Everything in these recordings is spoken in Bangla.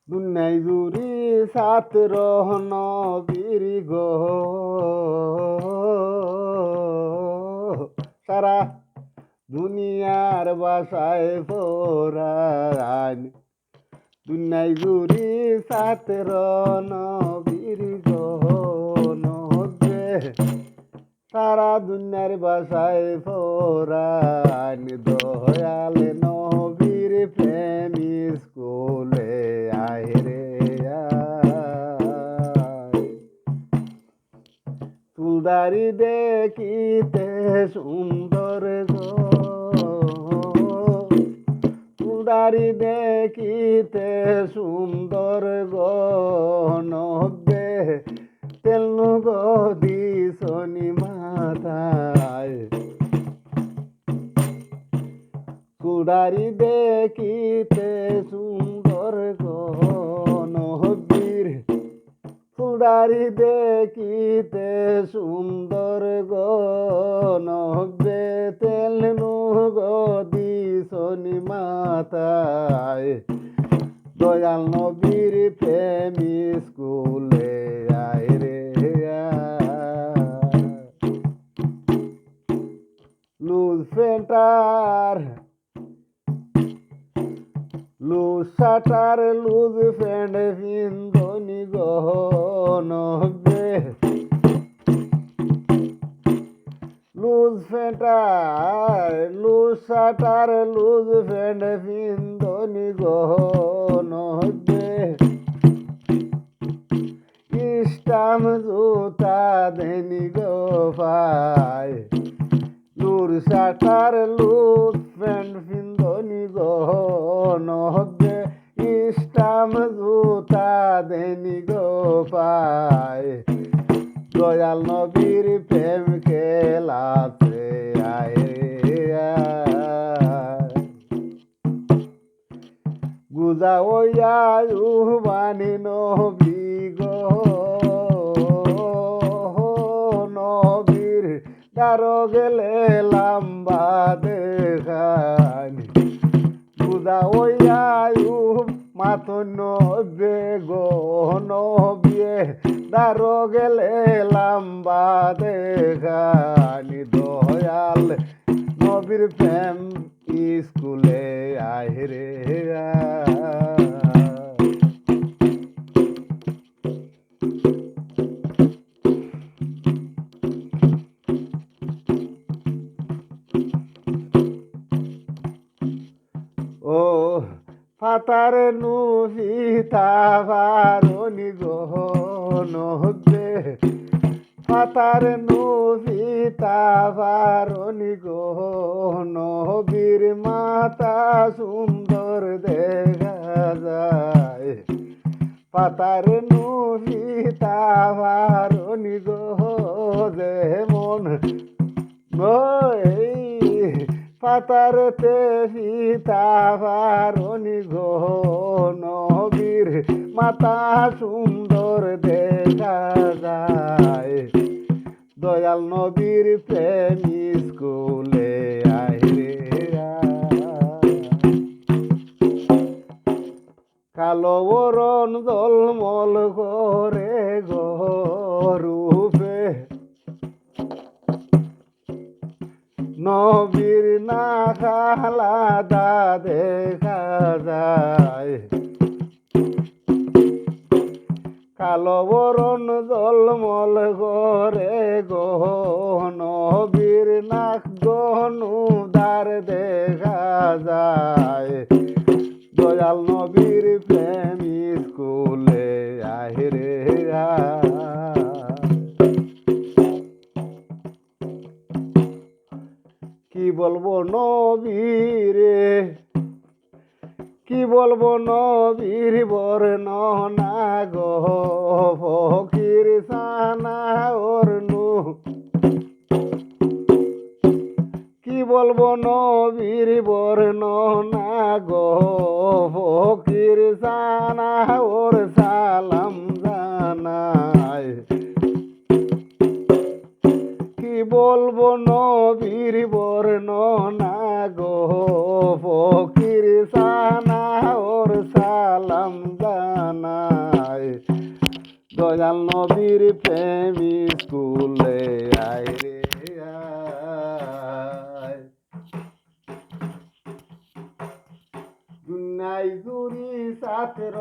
দুনিয়ায় জুড়ি ছাত্র নবীর গো সারা দুনিয়ার বাসায় পরাণ দুনিয়ায় জুড়ি ছাত্র নবীর গো নবে সারা দুনিয়ার বাসায় পরাণ দয়াল নবীর প্রেমী স্কুলে আয় রে চুলদারি দেখিতে সুন্দর গো চুলদারি দেখিতে সুন্দর গো নবে তেল গো দিশনি মাথায় চুলদারি দেখিতে সুন্দর গো নবীর চুলদারি দেখিতে সুন্দর গো নবে তেল গো দিশনি মাথায় দয়াল নবীর প্রেমী স্কুলে আয় রে লুজ ফেন্টার লুজ শাটার লুজ ফ্যান্ড বিন্দনি গহনবে লুজ ফেন্টার লুজ শাটার লুজ ফ্যান্ড বিন্দনি গহনবে ইস্টাম জুতা দেনি গো পায় লুর শাটার লুজ ফ্যান্ড বিন্দনি গহনবে ইস্টাম জুতা দেনি গো পায় দয়াল নবীর প্রেম খেলাতে আয় গুজা ওয়া বানি নবী গো নবীর দারো গেলে লম্বা দেখানি গুজা ওয়া মাত নবে গো নবিয়ে দারো গেলে লম্বা দেখানি দয়াল নবীর প্রেম স্কুলে আয় রে ও ফাতার নুহিতা বারণি গো নবে ফাতার নুহিতা বারণি গো নবীর মাতা সুন্দর দেখা যায় ফাতার নুহিতা বারণি গো যেমন পাতারতে সীতা বারণি গো নবীর মাতা সুন্দর দেখা যায় দয়াল নবীর প্রেমী স্কুলে আয় রে কালো বরণ জলমল করে গো রূপে নবীর না খালাদা দেখা যায় কালো বরণ জলমল করে গো নবীর নাক গনুদার দেখা যায় দয়াল নবীর প্রেমী স্কুলে আয় রে কি বলবো নবীরে কি বলবো নবীর বর্ণনা গো ফকির সানা ওরনু কি বলবো নবীর বর্ণনা গো ফকির সানা ওর সালাম জানায় কি বলবো নবীর বর্ণনা গো ফকির সানা ওর সালাম দয়াল নবীর প্রেম স্কুলে আয় রে আয় দুনাই জুড়ি ছাত্র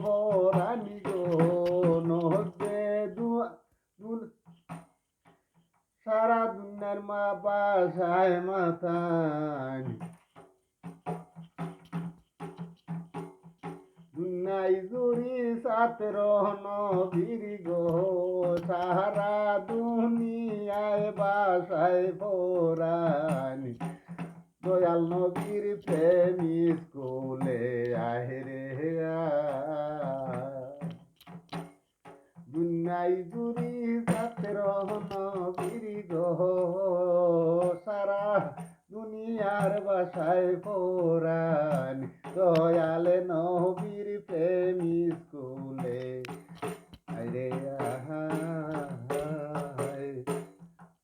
বরানি গো নহবে সারা দুনিয়ার মা বাসায় মাথায় দুনাই জুড়ি ছাত্র নবীর গো সারা দুনিয়ায় বাসায় পরানি দয়াল নবীর প্রেম স্কুলে আয় রে দুনাই জুড়ি ছাত্র নবীর গো সারা দুনিয়ার বাসায় পরানি দয়াল নবীর প্রেম স্কুলে আরে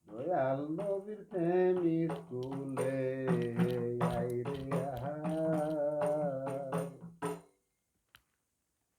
দয়াল নবীর প্রেম স্কুলে